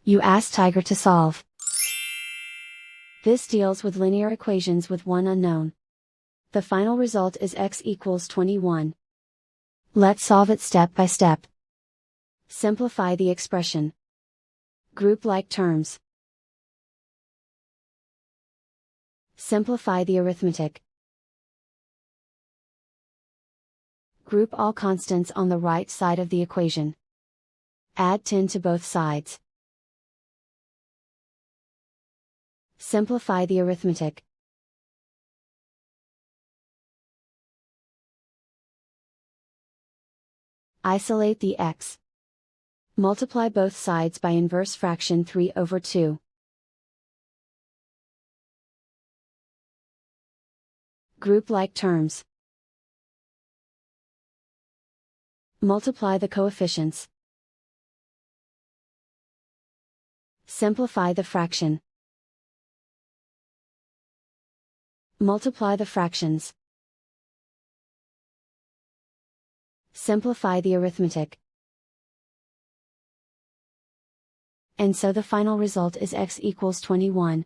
You ask Tiger to solve. This deals with linear equations with one unknown. The final result is x equals 21. Let's solve it step by step. Simplify the expression. Group like terms. Simplify the arithmetic. Group all constants on the right side of the equation. Add 10 to both sides. Simplify the arithmetic. Isolate the x. Multiply both sides by inverse fraction 3/2. Group like terms. Multiply the coefficients. Simplify the fraction. Multiply the fractions. Simplify the arithmetic. And so the final result is x equals 21.